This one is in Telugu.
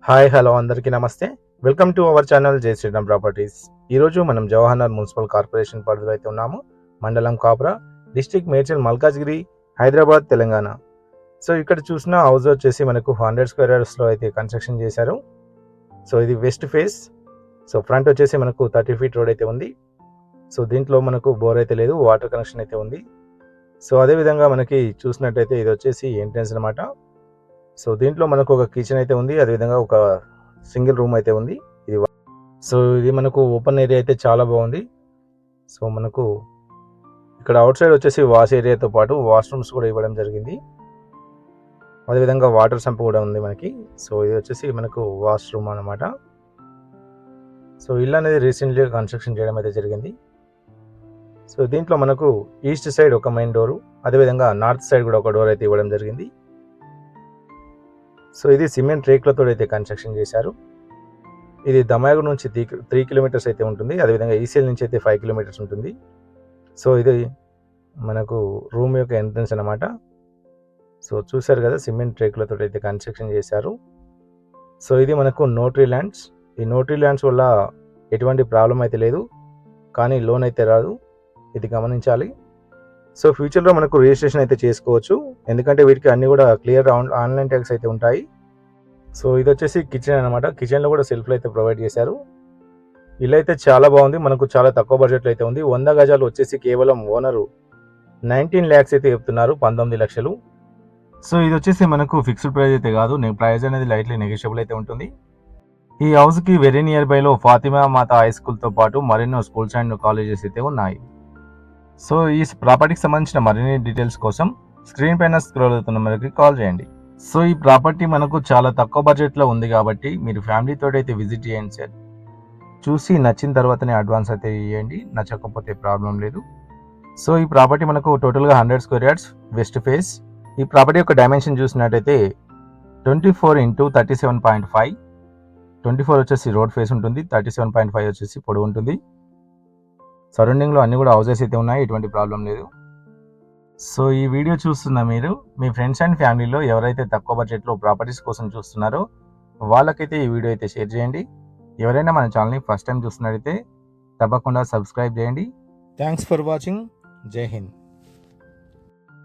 హాయ్ హలో అందరికీ నమస్తే. వెల్కమ్ టు అవర్ ఛానల్ జై శ్రీరామ్ ప్రాపర్టీస్. ఈరోజు మనం జవహర్లాల్ మున్సిపల్ కార్పొరేషన్ పరిధిలో అయితే ఉన్నాము. మండలం కాపురా, డిస్ట్రిక్ట్ మేడ్చల్ మల్కాజ్గిరి, హైదరాబాద్, తెలంగాణ. సో ఇక్కడ చూసిన హౌస్ వచ్చేసి మనకు 100 స్క్వేర్ యార్డ్స్లో అయితే కన్స్ట్రక్షన్ చేశారు. సో ఇది వెస్ట్ ఫేస్. సో ఫ్రంట్ వచ్చేసి మనకు 30 ఫీట్ రోడ్ అయితే ఉంది. సో దీంట్లో మనకు బోర్ అయితే లేదు, వాటర్ కనెక్షన్ అయితే ఉంది. సో అదేవిధంగా మనకి చూసినట్టయితే ఇది వచ్చేసి ఎంట్రన్స్ అనమాట. సో దీంట్లో మనకు ఒక కిచెన్ అయితే ఉంది, అదేవిధంగా ఒక సింగిల్ రూమ్ అయితే ఉంది. ఇది మనకు ఓపెన్ ఏరియా అయితే చాలా బాగుంది. సో మనకు ఇక్కడ అవుట్ సైడ్ వచ్చేసి వాష్ ఏరియాతో పాటు వాష్రూమ్స్ కూడా ఇవ్వడం జరిగింది. అదేవిధంగా వాటర్ సంప్ కూడా ఉంది మనకి. సో ఇది వచ్చేసి మనకు వాష్రూమ్ అనమాట. సో ఇల్లు అనేది రీసెంట్గా కన్స్ట్రక్షన్ చేయడం అయితే జరిగింది. సో దీంట్లో మనకు ఈస్ట్ సైడ్ ఒక మెయిన్ డోరు, అదేవిధంగా నార్త్ సైడ్ కూడా ఒక డోర్ అయితే ఇవ్వడం జరిగింది. సో ఇది సిమెంట్ రేకులతో అయితే కన్స్ట్రక్షన్ చేశారు. ఇది దమాయాగూడ నుంచి 3 కిలోమీటర్స్ అయితే ఉంటుంది, అదేవిధంగా ఈసీఎల్ నుంచి అయితే 5 కిలోమీటర్స్ ఉంటుంది. సో ఇది మనకు రూమ్ యొక్క ఎంట్రన్స్ అనమాట. సో చూసారు కదా, సిమెంట్ రేకులతో అయితే కన్స్ట్రక్షన్ చేశారు. సో ఇది మనకు నోటరీ ల్యాండ్స్. ఈ నోటరీ ల్యాండ్స్ వల్ల ఎటువంటి ప్రాబ్లం అయితే లేదు, కానీ లోన్ అయితే రాదు, ఇది గమనించాలి. సో ఫ్యూచర్లో మనకు రిజిస్ట్రేషన్ అయితే చేసుకోవచ్చు, ఎందుకంటే వీటికి అన్నీ కూడా క్లియర్ ఆన్లైన్ ట్యాక్స్ అయితే ఉంటాయి. సో ఇది వచ్చేసి కిచెన్ అనమాట. కిచెన్లో కూడా సెల్ఫ్లు అయితే ప్రొవైడ్ చేశారు. ఇల్లు అయితే చాలా బాగుంది, మనకు చాలా తక్కువ బడ్జెట్లో అయితే ఉంది. 100 గజాలు వచ్చేసి కేవలం ఓనరు 19 lakhs అయితే చెప్తున్నారు, 19 లక్షలు. సో ఇది వచ్చేసి మనకు ఫిక్స్డ్ ప్రైస్ అయితే కాదు, ప్రైస్ అనేది లైట్లీ నెగోషియబుల్ అయితే ఉంటుంది. ఈ హౌస్కి వెరీ నియర్ బైలో ఫాతిమా మాతా హై స్కూల్తో పాటు మరెన్నో స్కూల్స్ అండ్ కాలేజెస్ అయితే ఉన్నాయి. సో ఈ ప్రాపర్టీకి సంబంధించిన మరిన్ని డీటెయిల్స్ కోసం స్క్రీన్ పైన స్క్రోల్ అవుతున్న మనకి కాల్ చేయండి. సో ఈ ప్రాపర్టీ మనకు చాలా తక్కువ బడ్జెట్లో ఉంది కాబట్టి మీరు ఫ్యామిలీతో అయితే విజిట్ చేయండి సార్. చూసి నచ్చిన తర్వాతనే అడ్వాన్స్ అయితే ఇవ్వండి, నచ్చకపోతే ప్రాబ్లం లేదు. సో ఈ ప్రాపర్టీ మనకు టోటల్గా 100 స్క్వేర్ యార్డ్స్ వెస్ట్ ఫేస్. ఈ ప్రాపర్టీ యొక్క డైమెన్షన్ చూసినట్టయితే 24x37.5. 24 వచ్చేసి రోడ్ ఫేస్ ఉంటుంది, 37.5 వచ్చేసి పొడవు ఉంటుంది. సరౌండింగ్లో అన్ని కూడా హౌసెస్ అయితే ఉన్నాయి, ఎటువంటి ప్రాబ్లం లేదు. సో ఈ వీడియో చూస్తున్న మీరు మీ ఫ్రెండ్స్ అండ్ ఫ్యామిలీలో ఎవరైతే తక్కువ బడ్జెట్లో ప్రాపర్టీస్ కోసం చూస్తున్నారో వాళ్ళకైతే ఈ వీడియో అయితే షేర్ చేయండి. ఎవరైనా మన ఛానల్ని ఫస్ట్ టైం చూస్తున్నట్టయితే తప్పకుండా సబ్స్క్రైబ్ చేయండి. Thanks for watching. జై హింద్.